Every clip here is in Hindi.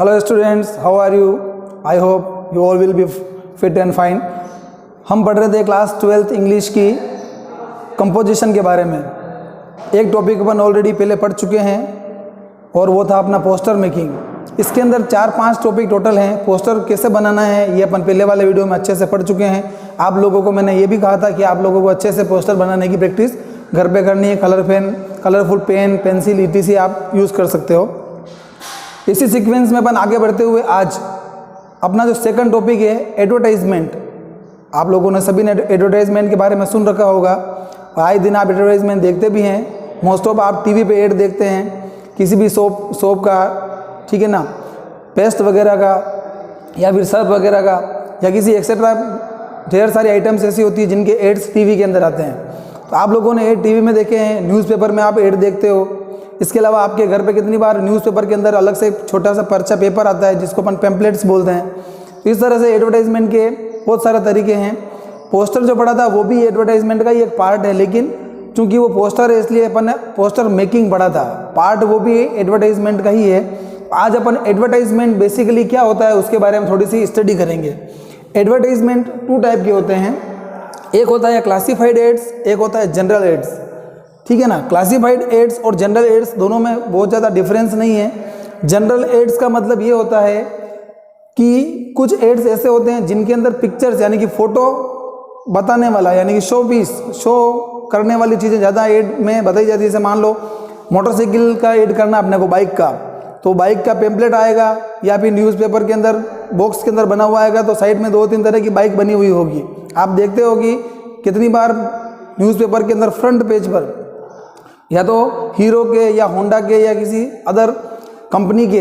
Hello students, how are you? I hope you all will be fit and fine. हम पढ़ रहे थे क्लास 12th इंग्लिश की कंपोजिशन के बारे में। एक टॉपिक अपन ऑलरेडी पहले पढ़ चुके हैं और वो था अपना पोस्टर मेकिंग। इसके अंदर 4-5 टॉपिक टोटल हैं। पोस्टर कैसे बनाना है ये अपन पहले वाले वीडियो में अच्छे से पढ़ चुके हैं। आप लोगों को मैंने ये भी कहा था कि आप लोगों को अच्छे से पोस्टर बनाने की प्रैक्टिस घर पे करनी है। कलरफुल पेन, पेंसिल, ईटीसी आप यूज़ कर सकते हो। इसी सीक्वेंस में अपन आगे बढ़ते हुए आज अपना जो सेकंड टॉपिक है एडवर्टाइजमेंट। आप लोगों ने सभी ने एडवर्टाइजमेंट के बारे में सुन रखा होगा। आए दिन आप एडवर्टाइजमेंट देखते भी हैं। मोस्ट ऑफ आप टीवी पे ऐड देखते हैं किसी भी सोप का, ठीक है ना, पेस्ट वगैरह का या फिर सर्फ वगैरह का या किसी एक्सेट्रा ढेर सारी आइटम्स ऐसी होती है जिनके एड्स टीवी के अंदर आते हैं। तो आप लोगों ने ऐड टीवी में देखे हैं, न्यूज़पेपर में आप ऐड देखते हो। इसके अलावा आपके घर पे कितनी बार न्यूज़पेपर के अंदर अलग से छोटा सा पर्चा पेपर आता है जिसको अपन पैम्पलेट्स बोलते हैं। तो इस तरह से एडवर्टाइजमेंट के बहुत सारे तरीके हैं। पोस्टर जो पढ़ा था वो भी एडवर्टाइजमेंट का ही एक पार्ट है, लेकिन चूंकि वो पोस्टर है इसलिए अपन ने पोस्टर मेकिंग पढ़ा था। पार्ट वो भी एडवर्टाइजमेंट का ही है। आज अपन एडवर्टाइजमेंट बेसिकली क्या होता है उसके बारे में थोड़ी सी स्टडी करेंगे। एडवर्टाइजमेंट 2 टाइप के होते हैं। एक होता है क्लासिफाइड एड्स, एक होता है जनरल एड्स, ठीक है ना। क्लासिफाइड एड्स और जनरल एड्स दोनों में बहुत ज़्यादा डिफरेंस नहीं है। जनरल एड्स का मतलब ये होता है कि कुछ एड्स ऐसे होते हैं जिनके अंदर पिक्चर्स यानी कि फ़ोटो बताने वाला यानी कि शो करने वाली चीज़ें ज़्यादा एड में बताई जाती है। जैसे मान लो मोटरसाइकिल का एड करना अपने को, बाइक का, तो बाइक का पेम्पलेट आएगा या फिर न्यूज़पेपर के अंदर बॉक्स के अंदर बना हुआ आएगा तो साइड में 2-3 तरह की बाइक बनी हुई होगी। आप देखते हो कि कितनी बार न्यूज़पेपर के अंदर फ्रंट पेज पर या तो हीरो के या होंडा के या किसी अदर कंपनी के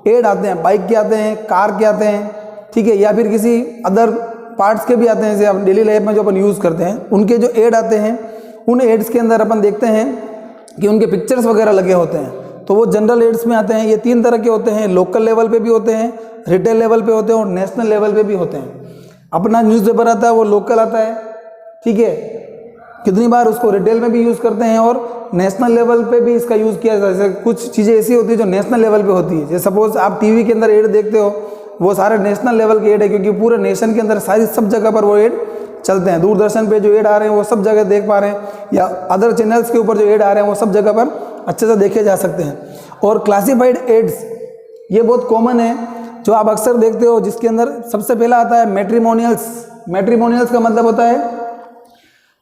एड आते हैं, बाइक के आते हैं, कार के आते हैं, ठीक है, या फिर किसी अदर पार्ट्स के भी आते हैं जैसे आप डेली लाइफ में जो अपन यूज़ करते हैं उनके जो एड आते हैं। उन एड्स के अंदर अपन देखते हैं कि उनके पिक्चर्स वगैरह लगे होते हैं, तो वो जनरल एड्स में आते हैं। ये 3 तरह के होते हैं, लोकल लेवल पे भी होते हैं, रिटेल लेवल पे होते हैं और नेशनल लेवल पे भी होते हैं। अपना न्यूज़पेपर आता है वो लोकल आता है, ठीक है, कितनी बार उसको रिटेल में भी यूज़ करते हैं और नेशनल लेवल पे भी इसका यूज़ किया जाता है। जैसे कुछ चीज़ें ऐसी होती है जो नेशनल लेवल पे होती है। जैसे सपोज आप टीवी के अंदर एड देखते हो वो सारे नेशनल लेवल के एड है, क्योंकि पूरे नेशन के अंदर सारी सब जगह पर वो एड चलते हैं। दूरदर्शन पे जो एड आ रहे हैं वो सब जगह देख पा रहे हैं, या अदर चैनल्स के ऊपर जो एड आ रहे हैं वो सब जगह पर अच्छे से देखे जा सकते हैं। और क्लासिफाइड एड्स ये बहुत कॉमन है जो आप अक्सर देखते हो, जिसके अंदर सबसे पहला आता है मैट्रिमोनियल्स। मैट्रिमोनियल्स का मतलब होता है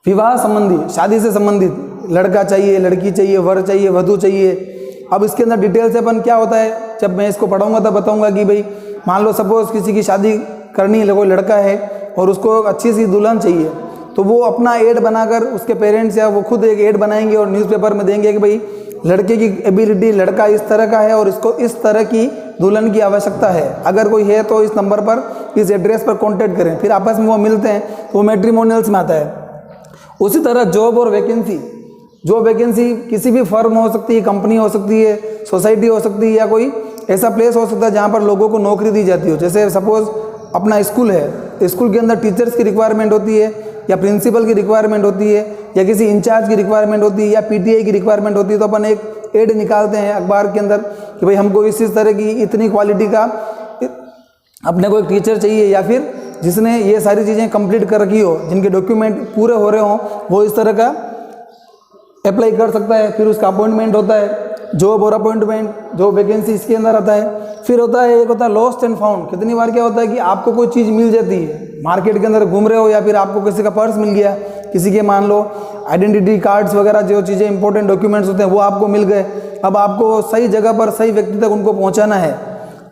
विवाह संबंधी, शादी से संबंधित, लड़का चाहिए, लड़की चाहिए, वर चाहिए, वधू चाहिए। अब इसके अंदर डिटेल से अपन क्या होता है, जब मैं इसको पढ़ाऊंगा तब बताऊंगा कि भाई मान लो सपोज किसी की शादी करनी है, कोई लड़का है और उसको अच्छी सी दुल्हन चाहिए, तो वो अपना एड बनाकर उसके पेरेंट्स या वो खुद एक एड बनाएंगे और न्यूज़पेपर में देंगे कि भाई लड़के की एबिलिटी, लड़का इस तरह का है और इसको इस तरह की दुल्हन की आवश्यकता है। अगर कोई है तो इस नंबर पर, इस एड्रेस पर कॉन्टैक्ट करें। फिर आपस में वो मिलते हैं तो वो मैट्रिमोनियल्स में आता है। उसी तरह जॉब और वैकेंसी, जॉब वैकेंसी किसी भी फर्म हो सकती है, कंपनी हो सकती है, सोसाइटी हो सकती है, या कोई ऐसा प्लेस हो सकता है जहाँ पर लोगों को नौकरी दी जाती हो। जैसे सपोज अपना स्कूल है, स्कूल के अंदर टीचर्स की रिक्वायरमेंट होती है या प्रिंसिपल की रिक्वायरमेंट होती है या किसी इंचार्ज की रिक्वायरमेंट होती है या पीटीआई की रिक्वायरमेंट होती है, तो अपन एक एड निकालते हैं अखबार के अंदर कि भाई हमको इस तरह की इतनी क्वालिटी का अपने को एक टीचर चाहिए, या फिर जिसने ये सारी चीज़ें कंप्लीट कर रखी हो, जिनके डॉक्यूमेंट पूरे हो रहे हों, वो इस तरह का अप्लाई कर सकता है। फिर उसका अपॉइंटमेंट होता है, जॉब और अपॉइंटमेंट, जॉब वैकेंसी इसके अंदर आता है। फिर होता है एक होता है लॉस्ट एंड फाउंड। कितनी बार क्या होता है कि आपको कोई चीज़ मिल जाती है, मार्केट के अंदर घूम रहे हो या फिर आपको किसी का पर्स मिल गया, किसी के मान लो आइडेंटिटी कार्ड्स वगैरह जो चीज़ें इंपॉर्टेंट डॉक्यूमेंट्स होते हैं वो आपको मिल गए। अब आपको सही जगह पर सही व्यक्ति तक उनको पहुँचाना है,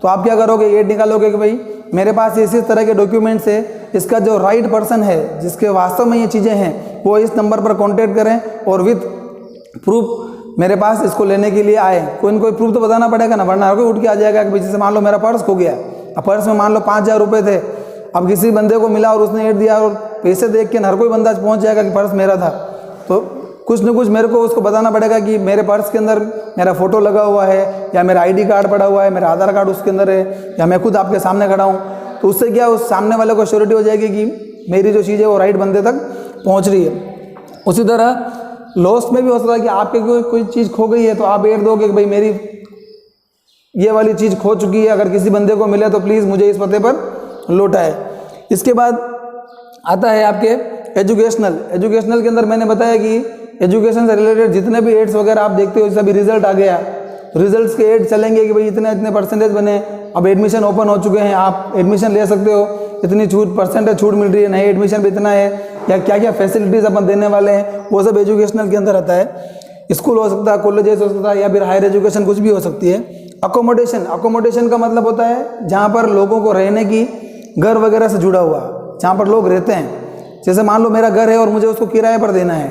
तो आप क्या करोगे, एड निकालोगे कि भाई मेरे पास इसी तरह के डॉक्यूमेंट्स है, इसका जो राइट पर्सन है जिसके वास्तव में ये चीज़ें हैं वो इस नंबर पर कांटेक्ट करें और विद प्रूफ मेरे पास इसको लेने के लिए आए। कोई न कोई प्रूफ तो बताना पड़ेगा ना, वरना हर कोई उठ के आ जाएगा कि भाई जैसे मान लो मेरा पर्स खो गया, अब पर्स में मान लो 5,000 रुपये थे, अब किसी बंदे को मिला और उसने एड दिया और पैसे देख के हर कोई बंदा पहुँच जाएगा कि पर्स मेरा था। तो कुछ न कुछ मेरे को उसको बताना पड़ेगा कि मेरे पर्स के अंदर मेरा फ़ोटो लगा हुआ है या मेरा आईडी कार्ड पड़ा हुआ है, मेरा आधार कार्ड उसके अंदर है, या मैं खुद आपके सामने खड़ा हूँ। तो उससे क्या उस सामने वाले को श्योरिटी हो जाएगी कि मेरी जो चीज़ है वो राइट बंदे तक पहुँच रही है। उसी तरह लॉस्ट में भी हो सकता है कि आपके कोई चीज़ खो गई है तो आप एड दोगे कि भाई मेरी ये वाली चीज़ खो चुकी है, अगर किसी बंदे को मिले तो प्लीज़ मुझे इस पते पर लौटाए। इसके बाद आता है आपके एजुकेशनल। एजुकेशनल के अंदर मैंने बताया कि एजुकेशन से रिलेटेड जितने भी एड्स वगैरह आप देखते हो, सभी रिजल्ट आ गया, रिजल्ट्स के एड चलेंगे कि भाई इतने इतने परसेंटेज बने, अब एडमिशन ओपन हो चुके हैं, आप एडमिशन ले सकते हो, इतनी छूट परसेंटेज छूट मिल रही है, नए एडमिशन पे इतना है, या क्या क्या फैसिलिटीज़ अपन देने वाले हैं, वो सब एजुकेशनल के अंदर आता है। स्कूल हो सकता है, कॉलेजेस हो सकता है, या फिर हायर एजुकेशन कुछ भी हो सकती है। अकोमोडेशन, अकोमोडेशन का मतलब होता है जहाँ पर लोगों को रहने की, घर वगैरह से जुड़ा हुआ, जहाँ पर लोग रहते हैं। जैसे मान लो मेरा घर है और मुझे उसको किराए पर देना है,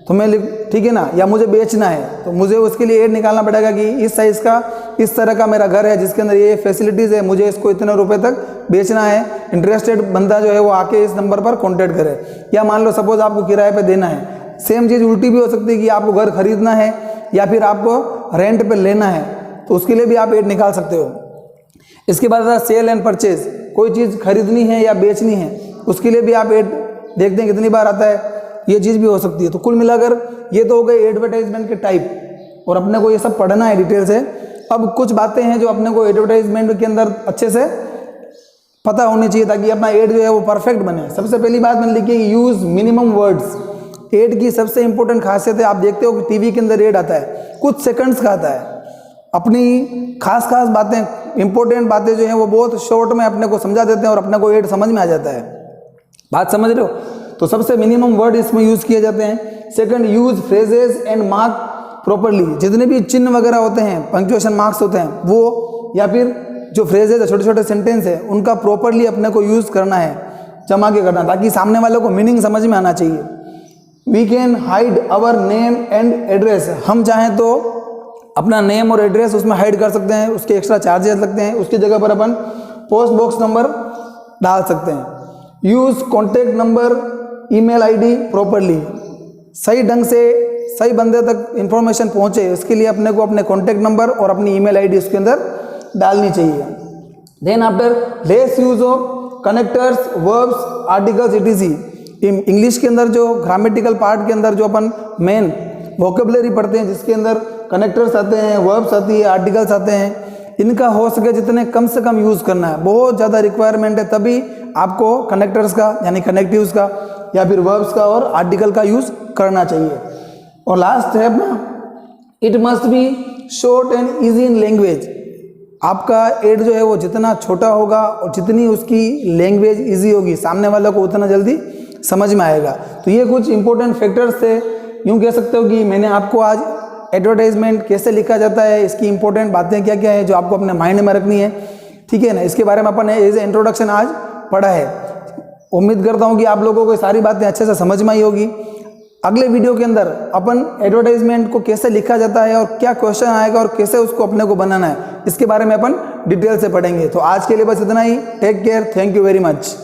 तो मैं ठीक है ना, या मुझे बेचना है, तो मुझे उसके लिए एड निकालना पड़ेगा कि इस साइज़ का, इस तरह का मेरा घर है जिसके अंदर ये फैसिलिटीज़ है, मुझे इसको इतने रुपए तक बेचना है। इंटरेस्टेड बंदा जो है वो आके इस नंबर पर कॉन्टैक्ट करे। या मान लो सपोज आपको किराए पे देना है, सेम चीज़ उल्टी भी हो सकती है कि आपको घर खरीदना है या फिर आपको रेंट पे लेना है, तो उसके लिए भी आप एड निकाल सकते हो। इसके बाद आता है सेल एंड परचेज, कोई चीज़ खरीदनी है या बेचनी है, उसके लिए भी आप एड देखते हैं कितनी बार आता है, ये चीज़ भी हो सकती है। तो कुल मिलाकर ये तो हो गए एडवर्टाइजमेंट के टाइप, और अपने को ये सब पढ़ना है डिटेल से। अब कुछ बातें हैं जो अपने को एडवर्टाइजमेंट के अंदर अच्छे से पता होनी चाहिए ताकि अपना एड जो है वो परफेक्ट बने। सबसे पहली बात मैंने लिखी है, यूज़ मिनिमम वर्ड्स। एड की सबसे इंपॉर्टेंट खासियत है, आप देखते हो कि टीवी के अंदर एड आता है, कुछ सेकंड्स का आता है, अपनी खास बातें, इंपॉर्टेंट बातें जो हैं वो बहुत शॉर्ट में अपने को समझा देते हैं और अपने को एड समझ में आ जाता है। बात समझ रहे हो? तो सबसे मिनिमम वर्ड इसमें यूज़ किए जाते हैं। Second, use phrases and mark properly. जितने भी चिन्ह वगैरह होते हैं, पंक्चुएशन मार्क्स होते हैं, वो या फिर जो फ्रेजेस है, छोटे छोटे सेंटेंस है, उनका प्रॉपरली अपने को यूज़ करना है, जमा के करना, ताकि सामने वाले को मीनिंग समझ में आना चाहिए। We can hide our name and address. हम चाहें तो अपना नेम और एड्रेस उसमें हाइड कर सकते हैं, उसके एक्स्ट्रा चार्जेस लगते हैं, उसकी जगह पर अपन पोस्ट बॉक्स नंबर डाल सकते हैं। Use contact number, email ID properly. सही ढंग से सही बंदे तक इंफॉर्मेशन पहुंचे, इसके लिए अपने को अपने कॉन्टैक्ट नंबर और अपनी ईमेल आईडी उसके अंदर डालनी चाहिए। Then after, less use of connectors, verbs, articles, etc. English के अंदर जो ग्रामेटिकल पार्ट के अंदर जो अपन मेन वोकेबलरी पढ़ते हैं, जिसके अंदर कनेक्टर्स आते हैं, वर्ब्स आती है, आर्टिकल्स आते हैं, इनका हो सके जितने कम से कम यूज़ करना है। बहुत ज़्यादा रिक्वायरमेंट है, तभी आपको कनेक्टर्स का यानी कनेक्टिव्स का या फिर वर्ब्स का और आर्टिकल का यूज़ करना चाहिए। और लास्ट है अपना, it must be short and easy in language. आपका एड जो है वो जितना छोटा होगा और जितनी उसकी लैंग्वेज ईजी होगी, सामने वाले को उतना जल्दी समझ में आएगा। तो ये कुछ इंपॉर्टेंट फैक्टर्स थे। यूँ कह सकते हो कि मैंने आपको आज एडवर्टाइजमेंट कैसे लिखा जाता है, इसकी इंपॉर्टेंट बातें क्या क्या है जो आपको अपने माइंड में रखनी है, ठीक है ना, इसके बारे में अपन एज ए इंट्रोडक्शन आज पढ़ा है। उम्मीद करता हूँ कि आप लोगों को सारी बातें अच्छे से समझ में आई होगी। अगले वीडियो के अंदर अपन एडवर्टाइजमेंट को कैसे लिखा जाता है और क्या क्वेश्चन आएगा और कैसे उसको अपने को बनाना है, इसके बारे में अपन डिटेल से पढ़ेंगे। तो आज के लिए बस इतना ही। Take care, thank you very much.